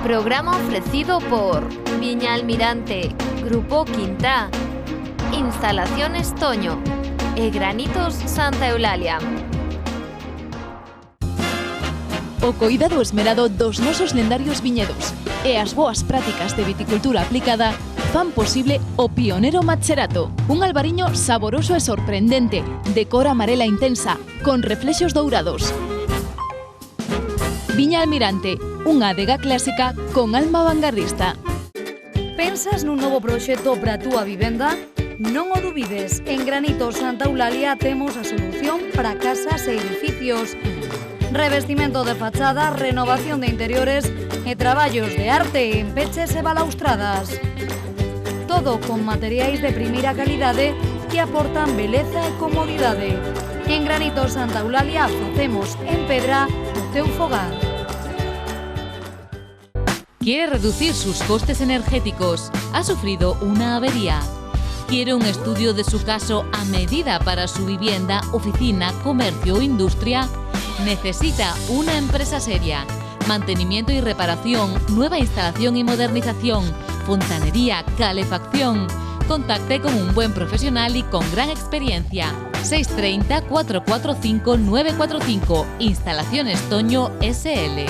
Programa ofrecido por Viña Almirante, Grupo Quintá, Instalaciones Toño e Granitos Santa Eulalia. O coidado esmerado dos nosos lendarios viñedos e as boas prácticas de viticultura aplicada fan posible o Pionero Macherato, un albariño saboroso e sorprendente, de cor amarela intensa, con reflexos dourados. Viña Almirante, unha adega clásica con alma vanguardista. Pensas nun novo proxecto para a túa vivenda? Non o dubides, en Granitos Santa Eulalia temos a solución para casas e edificios. Revestimento de fachada, renovación de interiores e traballos de arte en peches e balaustradas. Todo con materiais de primeira calidade que aportan beleza e comodidade. En Granitos Santa Eulalia facemos en pedra o teu fogar. ¿Quiere reducir sus costes energéticos? ¿Ha sufrido una avería? ¿Quiere un estudio de su caso a medida para su vivienda, oficina, comercio o industria? Necesita una empresa seria. Mantenimiento y reparación, nueva instalación y modernización, fontanería, calefacción. Contacte con un buen profesional y con gran experiencia. 630 445 945. Instalaciones Toño SL.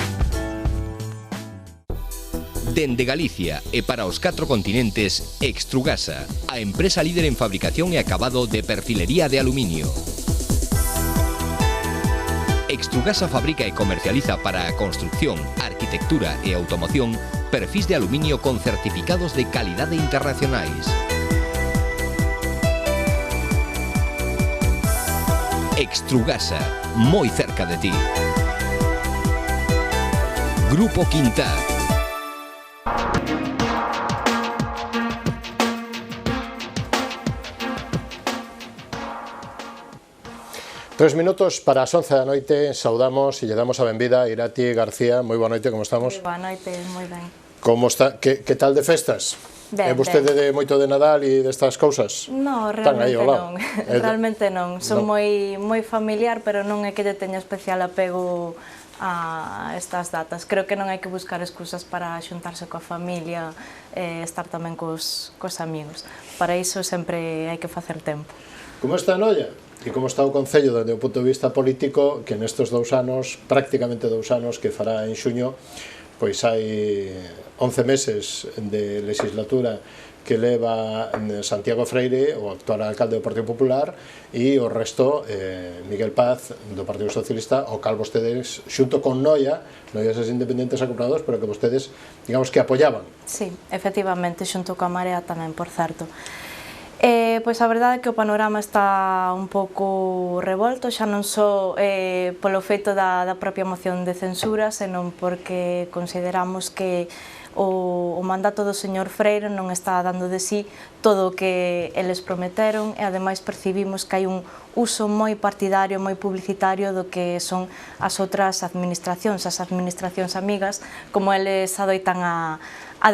Dende Galicia e para os 4 continentes, Extrugasa, a empresa líder en fabricación e acabado de perfilería de aluminio. Extrugasa fabrica e comercializa para a construcción, arquitectura e automoción perfis de aluminio con certificados de calidade internacionais. Extrugasa, moi cerca de ti. Grupo Quintá. Tres minutos para as 11 da noite, saudamos e lle damos a benvida a Irati García. Moi boa noite, como estamos? Moi boa noite, moi ben. Como está? Que tal de festas? É vostede de moito de Nadal e destas cousas? No, realmente non. Realmente non. Son moi familiar, pero non é que lle teña especial apego a estas datas. Creo que non hai que buscar excusas para xuntarse coa familia e estar tamén cos amigos. Para iso sempre hai que facer tempo. Como está a Noia? E como está o Concello desde o punto de vista político, que nestes 2 anos, prácticamente 2 anos, que fará en xuño, pois hai 11 meses de legislatura que leva Santiago Freire, o actual alcalde do Partido Popular, e o resto, Miguel Paz, do Partido Socialista, o cal vostedes, xunto con Noia es independentes acoplados, pero que vostedes, digamos, que apoyaban. Sí, efectivamente, xunto coa Marea tamén, por certo. Pois a verdade é que o panorama está un pouco revolto, xa non só polo feito da propia moción de censura, senón porque consideramos que o mandato do señor Freire non está dando de sí todo o que eles prometeron e ademais percibimos que hai un uso moi partidario, moi publicitario do que son as outras administracións, as administracións amigas, como eles adoitan a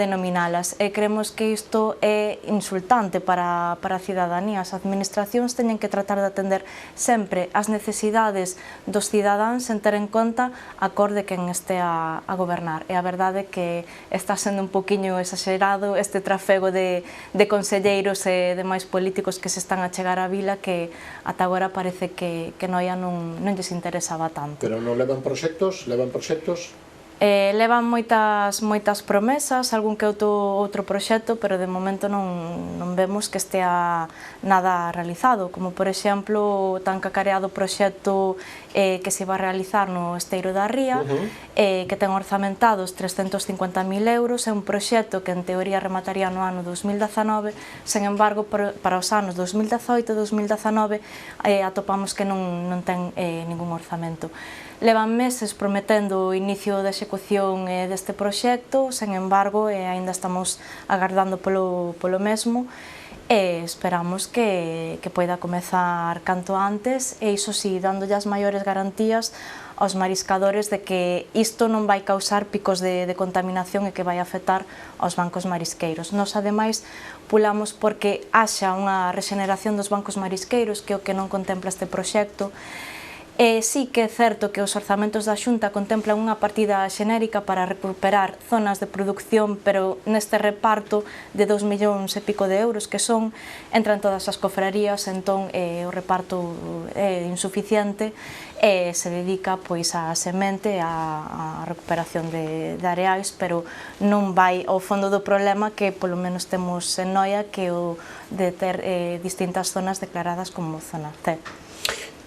denominalas, e creemos que isto é insultante para a cidadanía. As administracións teñen que tratar de atender sempre as necesidades dos cidadáns sen ter en conta a cor de quen este a gobernar. E a verdade é que está sendo un poquinho exagerado este trafego de conselleiros e demais políticos que se están a chegar á vila, que ata agora parece que Noia non lles interesaba tanto. Pero non levan proxectos? Levan proxectos? Levan moitas promesas, algún que outro proxecto, pero de momento non vemos que estea nada realizado, como por exemplo o tan cacareado proxecto que se va a realizar no Esteiro da Ría, que ten orzamentados 350.000 euros, é un proxecto que en teoría remataría no ano 2019, sen embargo para os anos 2018 e 2019 atopamos que non ten ningún orzamento. Levan meses prometendo o inicio da execución deste proxecto, sen embargo, aínda estamos agardando polo mesmo e esperamos que poida comezar canto antes e iso si, dándolle as maiores garantías aos mariscadores de que isto non vai causar picos de contaminación e que vai afectar aos bancos marisqueiros. Nos, ademais, pulamos porque haxa unha rexeneración dos bancos marisqueiros, que é o que non contempla este proxecto, Sí que é certo que os orzamentos da Xunta contemplan unha partida xenérica para recuperar zonas de produción, pero neste reparto de 2 millóns e pico de euros que son, entran todas as cofrarías, entón o reparto é insuficiente e se dedica pois á semente, á recuperación de areais, pero non vai ao fondo do problema que polo menos temos en Noia, que o de ter distintas zonas declaradas como zona C.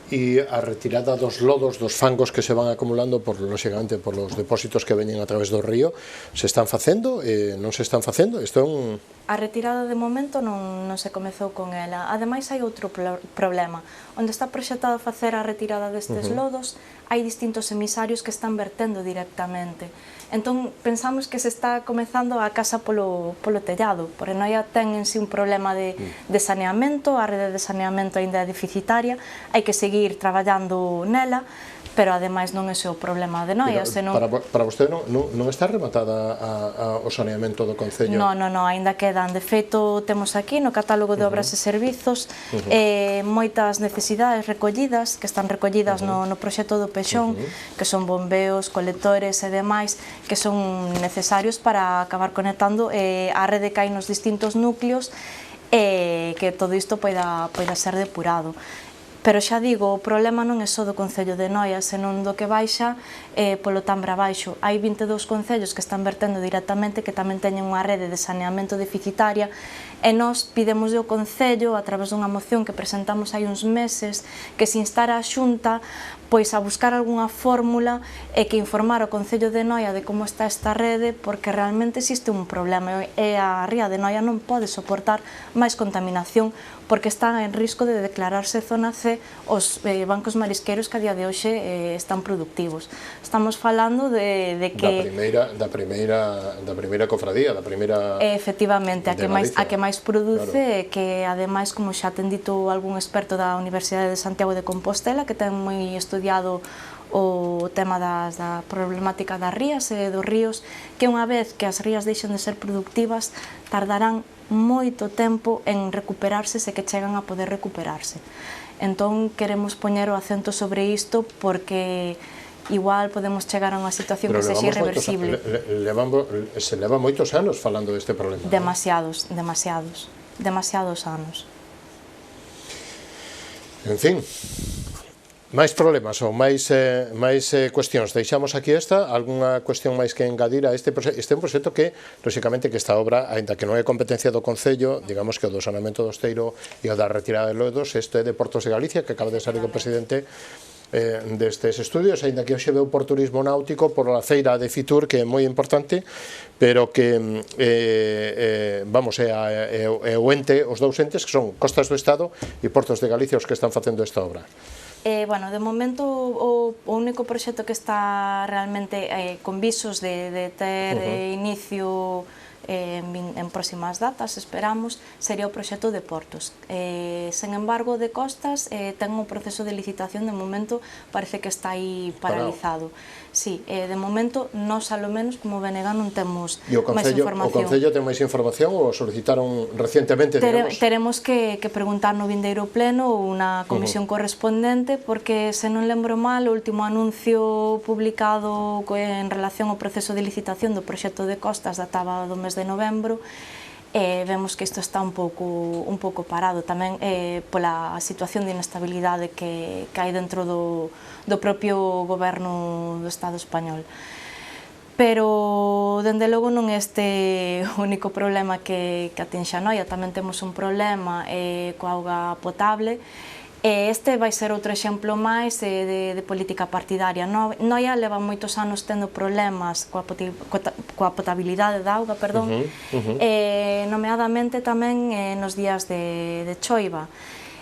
E a retirada dos lodos, dos fangos que se van acumulando, lógicamente, por los depósitos que veñen a través do río, se están facendo? Non se están facendo? Isto é un... A retirada de momento non se comezou con ela. Ademais, hai outro problema. Onde está proxectado facer a retirada destes lodos, hai distintos emisarios que están vertendo directamente. Entón, pensamos que se está comezando a casa polo tellado, porque Noia ten en si un problema de saneamento, a rede de saneamento ainda é deficitaria, hai que seguir traballando nela, pero ademais non é o problema de Noia, senón... Para vostede non está rematada o saneamento do Concello? Non, ainda quedan. De feito, temos aquí no catálogo de obras e servizos moitas necesidades recollidas, que están recollidas no proxecto do Pexón, que son bombeos, colectores e demais, que son necesarios para acabar conectando a rede que hai nos distintos núcleos e que todo isto poida ser depurado. Pero xa digo, o problema non é só do Concello de Noia, senón do que baixa polo Tambre abaixo. Hai 22 concellos que están vertendo directamente, que tamén teñen unha rede de saneamento deficitaria, e nós pidemos ao Concello, a través dunha moción que presentamos hai uns meses, que se instara a Xunta pois a buscar algunha fórmula e que informar o Concello de Noia de como está esta rede, porque realmente existe un problema e a ría de Noia non pode soportar máis contaminación, porque está en risco de declararse zona C os bancos marisqueiros que a día de hoxe están productivos. Estamos falando de que... Da primeira cofradía, da primeira... Efectivamente, a que máis produce, e que ademais, como xa ten dito algún experto da Universidade de Santiago de Compostela, que ten moi estudiado o tema da problemática das rías e dos ríos, que unha vez que as rías deixen de ser productivas, tardarán moito tempo en recuperarse, se que chegan a poder recuperarse. Entón, queremos poñer o acento sobre isto, porque igual podemos chegar a unha situación que sexa irreversible. Se leva moitos anos falando deste problema. Demasiados anos. En fin, máis problemas ou máis cuestións. Deixamos aquí algunha cuestión máis que engadir a este proxecto. Este é un proxecto que, lógicamente, que esta obra, aínda que non é competencia do Concello, digamos que o do saneamento do Esteiro e o da retirada de lodos, isto é de Portos de Galicia, que acaba de salir o presidente destes estudios, aínda que hoxe veu por turismo náutico, por a feira de Fitur, que é moi importante, pero que vamos, é o ente, os dous entes, que son Costas do Estado e Portos de Galicia, os que están facendo esta obra. Bueno, de momento o único proxecto que está realmente con visos de ter inicio en próximas datas, esperamos, sería o proxecto de Portos. Sen embargo, de Costas ten un proceso de licitación, de momento parece que está aí paralizado. Sí, de momento, nós, alo menos, como BNG, non temos máis información. O Concello ten máis información ou solicitaron recientemente? Teremos que preguntar no vindeiro pleno ou na comisión correspondente, porque, se non lembro mal, o último anuncio publicado en relación ao proceso de licitación do proxecto de Costas databa do mes de novembro, e vemos que isto está un pouco parado tamén pola situación de inestabilidade que hai dentro do propio goberno do Estado español. Pero, dende logo, non é este o único problema que atinxe a Noia. Tamén temos un problema coa auga potable. Este vai ser outro exemplo máis de política partidaria. Noia leva moitos anos tendo problemas coa potabilidade da auga, nomeadamente tamén nos días de choiva.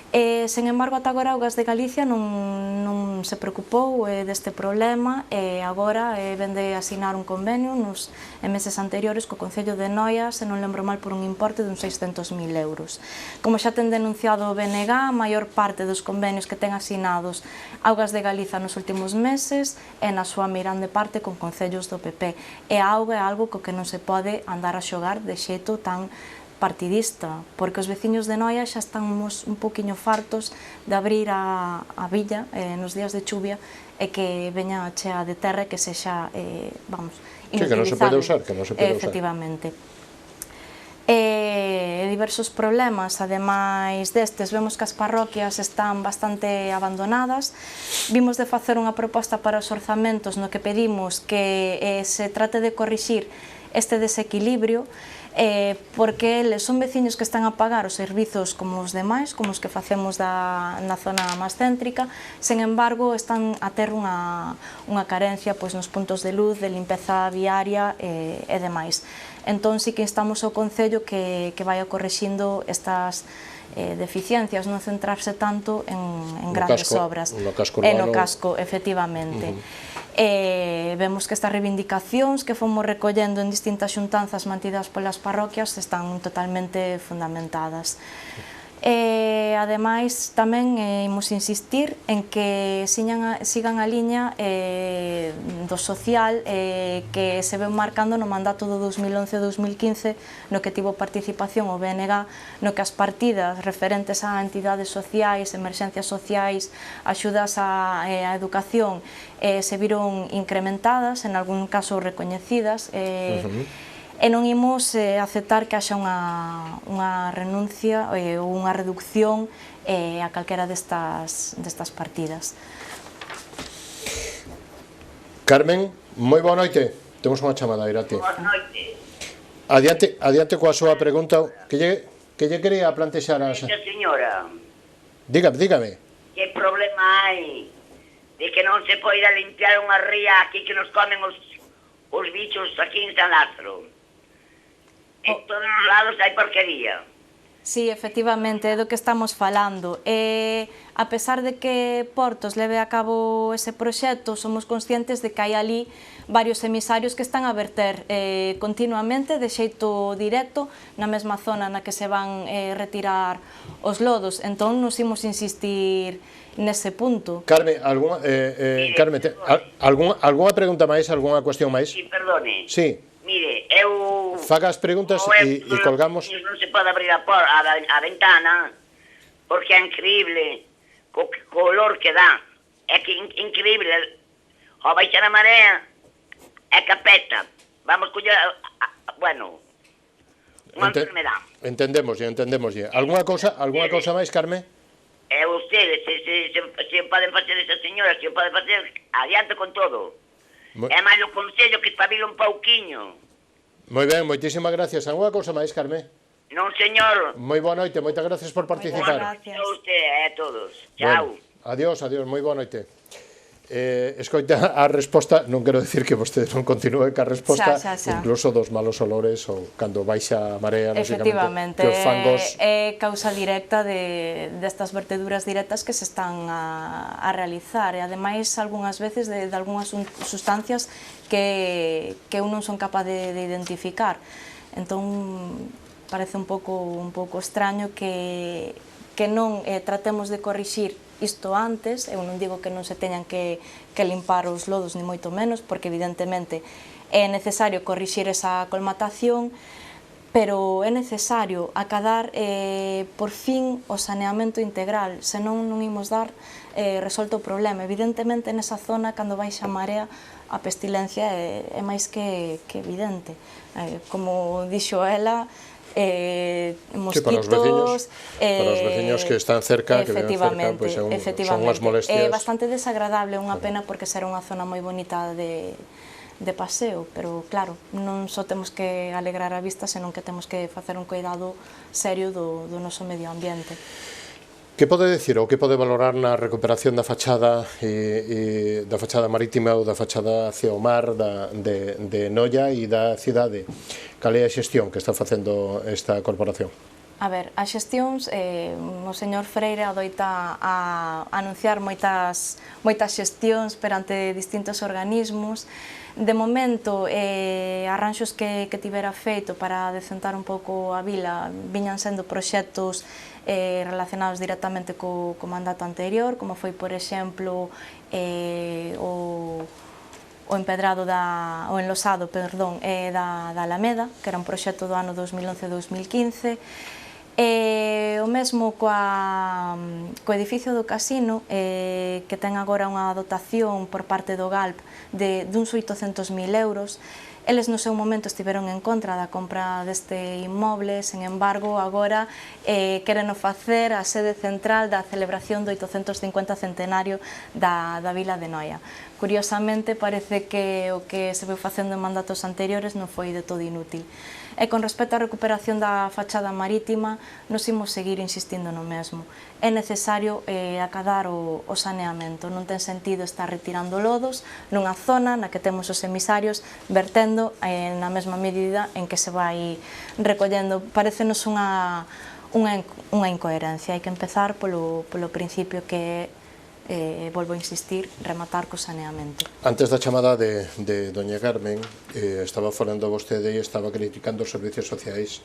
Sen embargo, ata agora Augas de Galicia non se preocupou deste problema, e agora vende a asinar un convenio nos meses anteriores co Concello de Noia, se non lembro mal, por un importe de uns 600.000 euros. Como xa ten denunciado o BNG, a maior parte dos convenios que ten asinados Augas de Galiza nos últimos meses é na súa mirande parte con concellos do PP, e a auga é algo co que non se pode andar a xogar de xeito tan partidista, porque os veciños de Noia xa estamos un poquinho fartos de abrir a villa nos días de chuvia e que veña chea de terra e que sexa, vamos, inutilizable. Que non se pode usar. Efectivamente. Diversos problemas, ademais destes, vemos que as parroquias están bastante abandonadas. Vimos de facer unha proposta para os orzamentos no que pedimos que se trate de corrixir este desequilibrio, porque eles son veciños que están a pagar os servizos como os demais, como os que facemos na zona máis céntrica, sen embargo están a ter unha carencia nos puntos de luz, de limpeza viaria e demais. Entón, sí que instamos ao Concello que vaya corrixindo estas deficiencias, non centrarse tanto en grandes obras. No casco urbano. No casco, efectivamente. Vemos que estas reivindicacións que fomos recollendo en distintas xuntanzas mantidas polas parroquias están totalmente fundamentadas. Ademais, tamén imos insistir en que sigan a liña do social que se ven marcando no mandato do 2011-2015, no que tivo participación o BNG, no que as partidas referentes a entidades sociais, emerxencias sociais, axudas á educación se viron incrementadas, en algún caso recoñecidas, e non imos aceptar que haxa unha renuncia ou unha reducción a calquera destas partidas. Carmen, moi boa noite. Temos unha chamada, Irati. Boa noite. Adiante coa súa pregunta. Que lle quería plantexar a... Señora, dígame. que problema hai de que non se poida limpiar unha ría aquí que nos comen os bichos aquí en San Lázaro? En todos os lados hai porquería. Sí, efectivamente, é do que estamos falando. A pesar de que Portos leve a cabo ese proxecto, somos conscientes de que hai ali varios emisarios que están a verter continuamente, de xeito directo, na mesma zona na que se van retirar os lodos. Entón, nos imos insistir nese punto. Carmen, algunha pregunta máis, algunha cuestión máis? Sí, perdone. Sí. Mire, eu... Faga as preguntas e colgamos... Non se pode abrir a ventana, porque é increíble o olor que dá. É que increíble. Ao baixar a marea, é capeta. Vamos coller... Bueno, unha enfermedad. Entendemoslle. Algunha cousa máis, Carmen? E ustedes, se poden facer esa señora, se poden facer, adiante con todo. É máis o Concello que espabila un pouquiño. Moi ben, moitísimas gracias. Algunha cousa máis, Carmen? Non, señor. Moi boa noite, moitas gracias por participar. Gracias. A usted e a todos. Chao. Adiós, moi boa noite. Escoita a resposta, non quero dicir que vostede non continúe ca resposta, incluso dos malos olores ou cando baixa a marea, efectivamente, que os fangos... é causa directa destas verteduras directas que se están a realizar, e ademais algunhas veces de algunhas sustancias que eu non son capaz de identificar. Entón, parece un pouco extraño que non tratemos de corrixir isto antes. Eu non digo que non se teñan que limpar os lodos, ni moito menos, porque evidentemente é necesario corrixir esa colmatación, pero é necesario acadar por fin o saneamento integral, senón non imos dar resolto o problema. Evidentemente nesa zona, cando baixa a marea, a pestilencia é máis que evidente. Como dixo ela, mosquitos, para os veciños que están cerca, que viven cerca, pues son unhas molestias. É bastante desagradable, unha pena, porque será unha zona moi bonita de paseo, pero claro, non só temos que alegrar a vista, senón que temos que facer un cuidado serio do noso medio ambiente. Que pode dicir ou que pode valorar na recuperación da fachada da fachada marítima ou da fachada hacia o mar de Noia e da cidade? Cal é a xestión que está facendo esta corporación? A ver, as xestións, o señor Freire adoita a anunciar moitas xestións perante distintos organismos. De momento, arranxos que tivera feito para decentar un pouco a vila viñan sendo proxectos relacionados directamente co mandato anterior, como foi, por exemplo, o empedrado o enlosado, perdón, da Alameda, que era un proxecto do ano 2011-2015. O mesmo co edificio do casino, que ten agora unha dotación por parte do GALP duns 800.000 euros. Eles no seu momento estiveron en contra da compra deste inmoble, sen embargo, agora queren facer a sede central da celebración do 850 centenario da Vila de Noia. Curiosamente, parece que o que se veu facendo en mandatos anteriores non foi de todo inútil. E con respecto á recuperación da fachada marítima, nos imos seguir insistindo no mesmo. É necesario acadar o saneamento, non ten sentido estar retirando lodos nunha zona na que temos os emisarios vertendo na mesma medida en que se vai recollendo. Parécenos unha incoherencia, hai que empezar polo principio que volvo a insistir, rematar co saneamento. Antes da chamada de doña Carmen, estaba falando vostede e estaba criticando os servicios sociais.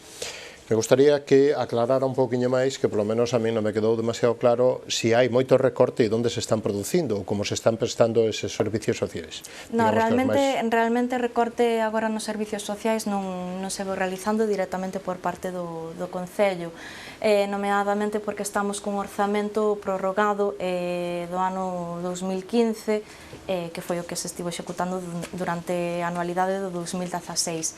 Me gustaría que aclarara un pouquiño máis, que polo menos a mí non me quedou demasiado claro, se hai moito recorte e onde se están producindo ou como se están prestando eses servicios sociais. No, realmente recorte agora nos servicios sociais non se veu realizando directamente por parte do Concello, nomeadamente porque estamos cun orzamento prorrogado do ano 2015, que foi o que se estivo executando durante a anualidade do 2016.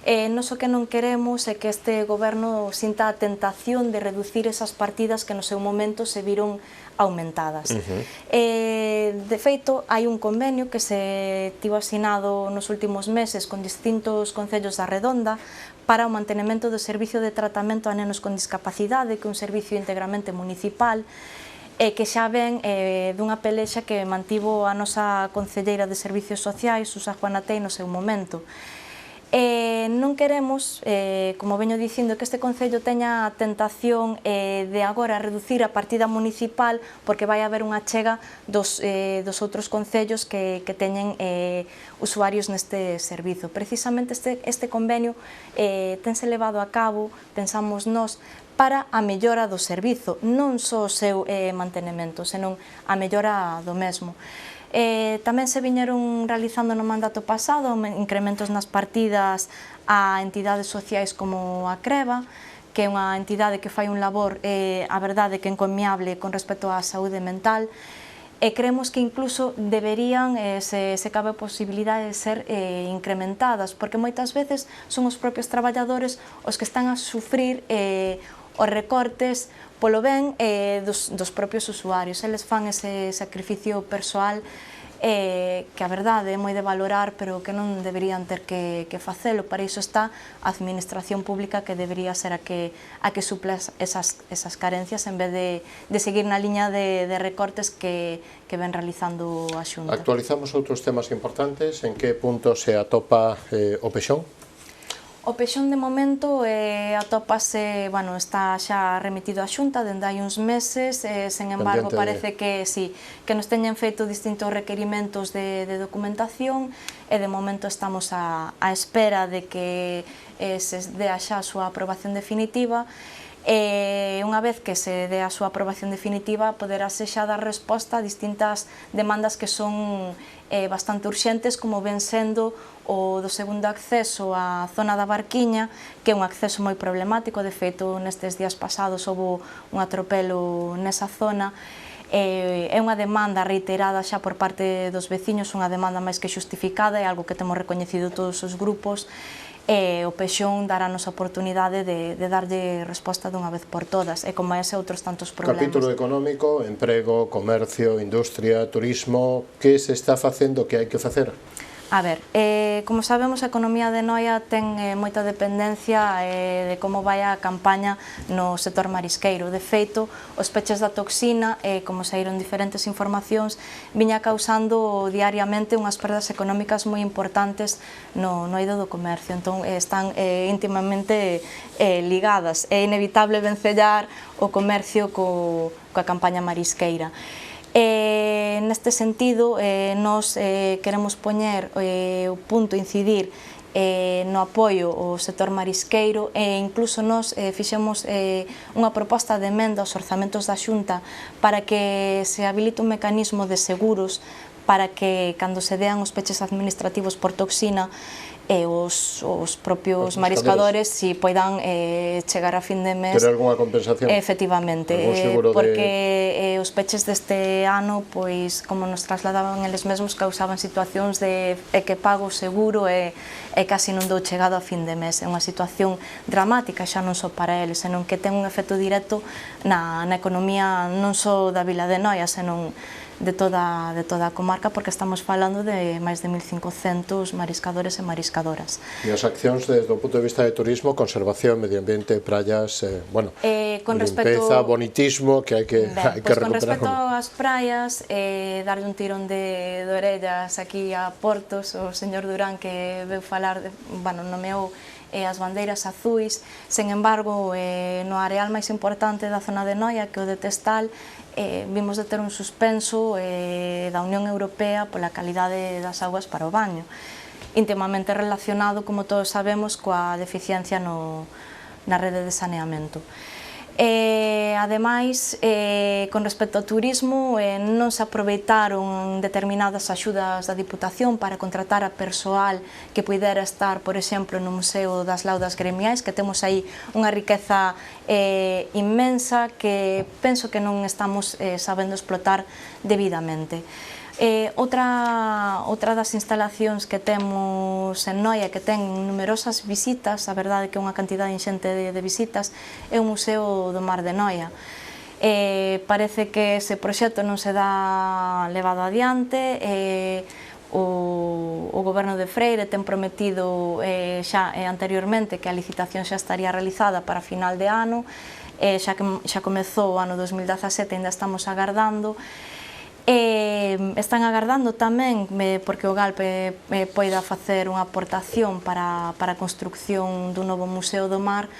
Nos o que non queremos é que este goberno sinta a tentación de reducir esas partidas que no seu momento se viron aumentadas. De feito, hai un convenio que se tivo asinado nos últimos meses con distintos concellos da Redonda para o mantenimento do servicio de tratamento a nenos con discapacidade, que é un servicio íntegramente municipal, e que xa ven dunha pelexa que mantivo a nosa concelleira de Servicios Sociais, Susa Juana Tei, no seu momento. Non queremos, como veño dicindo, que este Concello teña a tentación de agora reducir a partida municipal porque vai haber unha chega dos outros concellos que teñen usuarios neste servizo. Precisamente este convenio tense levado a cabo, pensamos nós, para a mellora do servizo, non só o seu mantenimento, senón a mellora do mesmo. Tamén se viñeron realizando no mandato pasado incrementos nas partidas a entidades sociais como a Creva, que é unha entidade que fai un labor, a verdade, que encomiable con respecto á saúde mental, e creemos que incluso deberían, se cabe a posibilidade de ser incrementadas, porque moitas veces son os propios traballadores os que están a sufrir os recortes polo ben dos propios usuarios. Eles fan ese sacrificio persoal que a verdade é moi de valorar, pero que non deberían ter que facelo. Para iso está a administración pública, que debería ser a que supla esas carencias en vez de seguir na liña de recortes que ven realizando a Xunta. Actualizamos outros temas importantes. En que punto se atopa o Pexón? O Pexón, de momento, atópase, está xa remitido á Xunta dende hai uns meses, sen embargo, parece que nos teñen feito distintos requerimentos de documentación e de momento estamos á espera de que se dea xa a súa aprobación definitiva. Unha vez que se dé a súa aprobación definitiva, poderase xa dar resposta a distintas demandas que son bastante urxentes, como ven sendo o do segundo acceso á zona da Barquiña, que é un acceso moi problemático. De feito, nestes días pasados houve un atropelo nesa zona. É unha demanda reiterada xa por parte dos veciños, unha demanda máis que xustificada, é algo que temos recoñecido todos os grupos, e o Pexón darános a oportunidade de darlle resposta dunha vez por todas, e como ese outros tantos problemas. Capítulo económico, emprego, comercio, industria, turismo, que se está facendo, que hai que facer? A ver, como sabemos, a economía de Noia ten moita dependencia de como vai a campaña no sector marisqueiro. De feito, os peches da toxina, como saíron diferentes informacións, viña causando diariamente unhas perdas económicas moi importantes no eido do comercio. Entón, están íntimamente ligadas. É inevitable vencellar o comercio coa campaña marisqueira. Neste sentido, nos queremos poñer o punto, incidir no apoio ao sector marisqueiro, e incluso nos fixemos unha proposta de emenda aos orzamentos da Xunta para que se habilite un mecanismo de seguros para que cando se dean os peches administrativos por toxina os propios mariscadores si poidan chegar a fin de mes. Ter algunha compensación? Efectivamente, porque os peches deste ano, pois, como nos trasladaban eles mesmos, causaban situacións de que pago seguro e casi non dou chegado a fin de mes. É unha situación dramática xa non só para eles, senón que ten un efecto directo na economía non só da Vila de Noia, senón de toda a comarca, porque estamos falando de máis de 1.500 mariscadores e mariscadoras. E as accións desde o punto de vista de turismo, conservación, medio ambiente, praias, limpeza, bonitismo, que hai que recuperar. Con respecto ás praias, darlle un tirón de orellas aquí a Portos, o señor Durán que veu falar, nomeou as bandeiras azuis. Sen embargo, no areal máis importante da zona de Noia, que é o de Testal, vimos de ter un suspenso da Unión Europea pola calidade das augas para o baño, intimamente relacionado, como todos sabemos, coa deficiencia na rede de saneamento. Ademais, con respecto ao turismo, non se aproveitaron determinadas axudas da Diputación para contratar a persoal que puidera estar, por exemplo, no Museo das Laudas Gremiais, que temos aí unha riqueza inmensa que penso que non estamos sabendo explotar debidamente. Outra das instalacións que temos en Noia, que ten numerosas visitas, a verdade que é unha cantidade inxente de visitas, é o Museo do Mar de Noia. Parece que ese proxecto non se dá levado adiante, o goberno de Freire ten prometido xa anteriormente que a licitación xa estaría realizada para final de ano, xa comezou o ano 2017, ainda estamos agardando. Están agardando tamén porque o GALP poida facer unha aportación para a construcción dun novo Museo do Mar,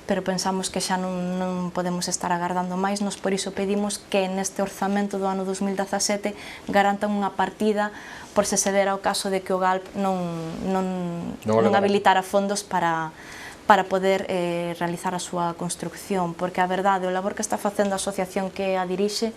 pero pensamos que xa non podemos estar agardando máis. Nos por iso pedimos que neste orzamento do ano 2017 garantan unha partida por se dera o caso de que o GALP non habilitara fondos para poder realizar a súa construcción, porque a verdade, o labor que está facendo a asociación que a dirixe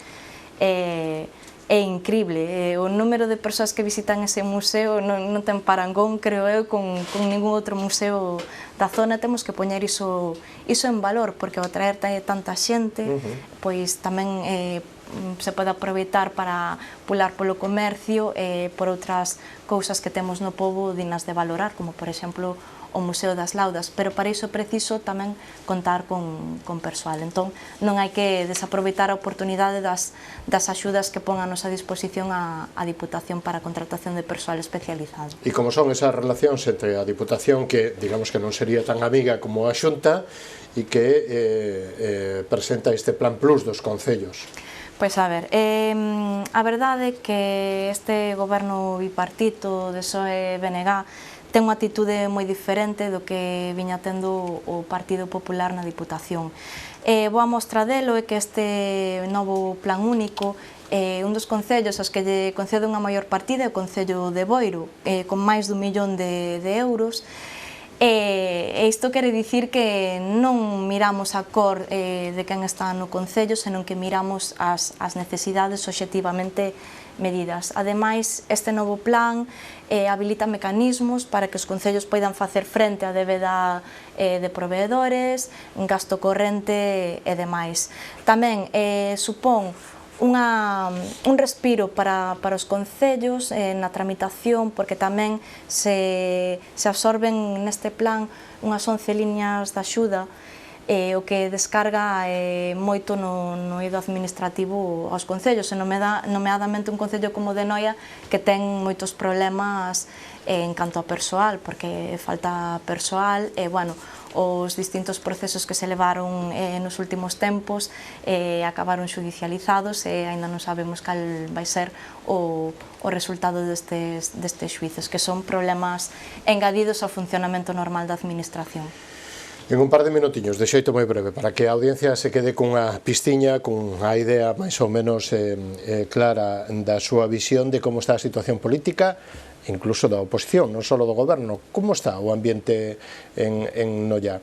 é incrible. O número de persoas que visitan ese museo non ten parangón, creo eu, con ningún outro museo da zona. Temos que poñer iso en valor, porque ao traer tanta xente, pois tamén se pode aproveitar para pular polo comercio e por outras cousas que temos no pobo dignas de valorar, como por exemplo o Museo das Laudas, pero para iso é preciso tamén contar con persoal. Entón, non hai que desaproveitar a oportunidade das axudas que pon a nosa disposición a Diputación para a contratación de persoal especializado. E como son esas relacións entre a Diputación, que digamos que non sería tan amiga como a Xunta, e que presenta este Plan Plus dos concellos? Pois a ver, a verdade é que este goberno bipartito de PSOE-BNG ten unha atitude moi diferente do que viña tendo o Partido Popular na Diputación. Boa mostra delo é que este novo plan único, un dos concellos aos que lle concede unha maior partida é o Concello de Boiro, con máis dun millón de euros. E isto quere dicir que non miramos a cor de quen está no Concello, senón que miramos as necesidades obxectivamente medidas. Ademais, este novo plan habilita mecanismos para que os concellos poidan facer frente á débeda de proveedores, gasto corrente e demais. Tamén supón un respiro para os concellos na tramitación, porque tamén se absorben neste plan unhas 11 liñas de axuda, o que descarga moito no eido administrativo aos concellos, e nomeadamente un concello como de Noia, que ten moitos problemas en canto a persoal, porque falta persoal, e, bueno, os distintos procesos que se levaron nos últimos tempos acabaron xudicializados e aínda non sabemos cal vai ser o resultado destes xuizos, que son problemas engadidos ao funcionamento normal da administración. En un par de minutiños, de xeito moi breve, para que a audiencia se quede cunha pistiña, cunha idea máis ou menos clara da súa visión de como está a situación política incluso da oposición, non só do goberno. Como está o ambiente en Noia?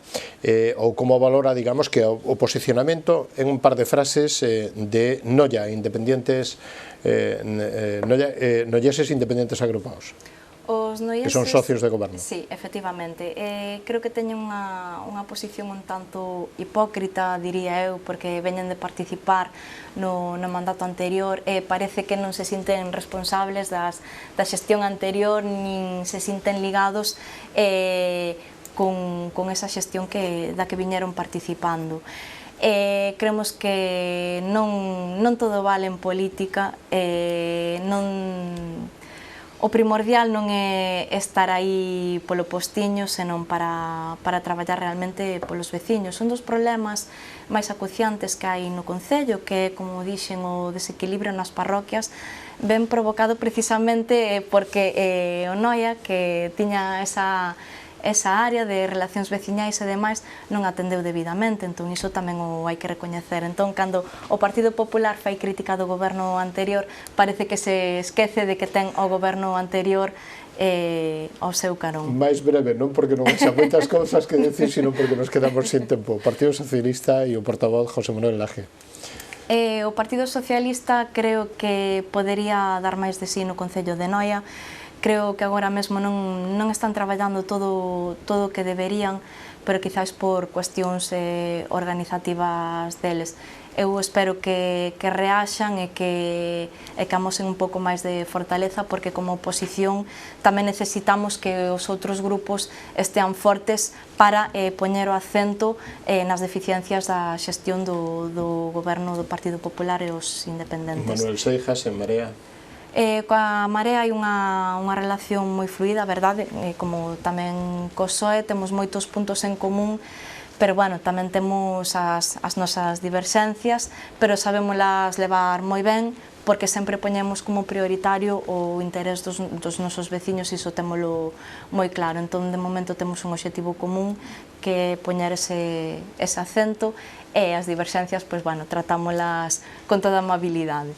Ou como valora, digamos, que o posicionamento en un par de frases de Noia, independientes, noieses independientes agrupados? Os noieses, que son socios de goberno. Sí, efectivamente. Creo que teñen unha posición un tanto hipócrita, diría eu, porque veñen de participar no mandato anterior e parece que non se sinten responsables da xestión anterior, nin se sinten ligados con esa xestión da que viñeron participando. Creemos que non todo vale en política, o primordial non é estar aí polo postiño, senón para traballar realmente polos veciños. Un dos problemas máis acuciantes que hai no Concello, que é, como dixen, o desequilibrio nas parroquias, ben provocado precisamente porque o Noia, que tiña esa área de relacións veciñais e demais, non atendeu debidamente, entón iso tamén o hai que recoñecer. Entón, cando o Partido Popular fai crítica do goberno anterior, parece que se esquece de que ten o goberno anterior ao seu carón. Mais breve, non porque non xa moitas cousas que decir, sino porque nos quedamos sin tempo. O Partido Socialista e o portavoz José Manuel Laje. O Partido Socialista creo que podería dar máis de sí no Concello de Noia. Creo que agora mesmo non están traballando todo o que deberían, pero quizás por cuestións organizativas deles. Eu espero que reaxan e que amosen un pouco máis de fortaleza, porque como oposición tamén necesitamos que os outros grupos estean fortes para poñer o acento nas deficiencias da xestión do goberno do Partido Popular e os independentes. Manuel Seijas, en Marea. Coa Marea hai unha relación moi fluida, verdade? Como tamén co PSOE temos moitos puntos en común, pero bueno, tamén temos as nosas diverxencias, pero sabémolas levar moi ben, porque sempre poñemos como prioritario o interés dos nosos veciños, e iso témolo moi claro. Entón, de momento, temos un obxectivo común, que é poñer ese acento, e as diverxencias, pois, bueno, tratámolas con toda amabilidade.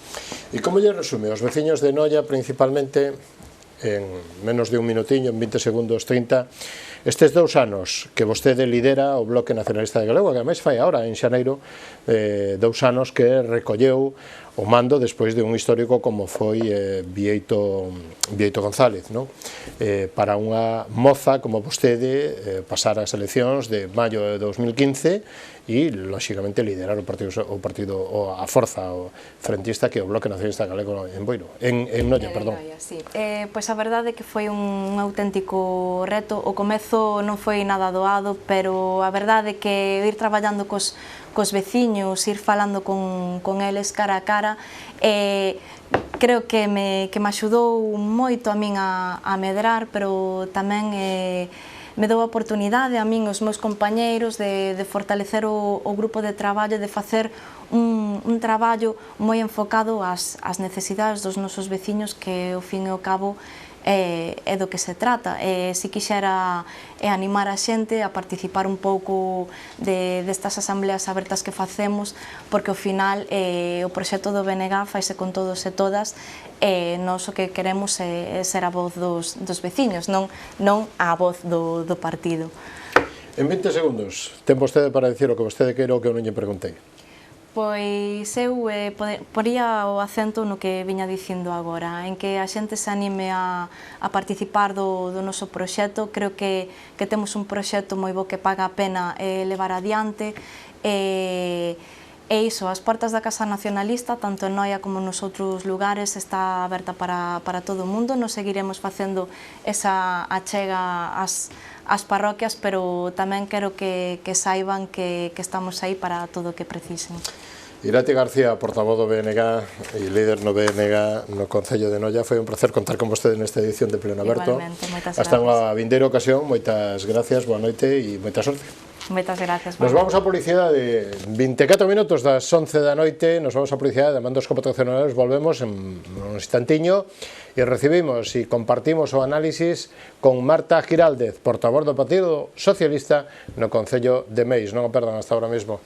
E como lle resume os veciños de Noia, principalmente, en menos de un minutiño, en 20 segundos, 30, estes 2 anos que vostede lidera o Bloque Nacionalista de Galego, que ademais fai agora, en xaneiro, 2 anos que recolleu o mando despois de un histórico como foi Bieito González, non? Para unha moza como vostede pasar as eleccións de maio de 2015 e, lóxicamente, liderar a forza frentista que é o Bloque Nacionalista Galego en Boiro, en Noia, perdón. Pois a verdade é que foi un auténtico reto. O comezo non foi nada doado, pero a verdade é que ir traballando cos veciños, ir falando con eles cara a cara, creo que me axudou moito a min a medrar, pero tamén me dou a oportunidade a min, os meus compañeiros, de fortalecer o grupo de traballo, de facer un traballo moi enfocado ás necesidades dos nosos veciños, que ao fin e ao cabo é do que se trata. Si quixera animar a xente a participar un pouco destas asambleas abertas que facemos, porque ao final o proxecto do BNG faise con todos e todas, e nós o que queremos é ser a voz dos veciños, non a voz do partido. En 20 segundos, ten vostede para dicir o que vostede quere ou que eu non lle preguntei. Pois eu poría o acento no que viña dicindo agora, en que a xente se anime a participar do noso proxecto. Creo que temos un proxecto moi bo que paga a pena levar adiante, e iso, as portas da Casa Nacionalista, tanto en Noia como nos outros lugares, está aberta para todo o mundo. Nos seguiremos facendo esa achega ás parroquias, pero tamén quero que saiban que estamos aí para todo o que precisen. Irati García, portavoz do BNG e líder no BNG no Concello de Noia, foi un placer contar con vostede nesta edición de Pleno Aberto. Igualmente, moitas gracias. Hasta unha vindeira ocasión, moitas gracias, boa noite e moita sorte. Moitas gracias. Nos vamos a publicidade, 24 minutos das 11 da noite, nos vamos a publicidade de mandos copatrocinadores, volvemos en un instantiño e recibimos e compartimos o análisis con Marta Giraldez, portavoz do Partido Socialista no Concello de Meis. Non o perdan hasta ahora mesmo.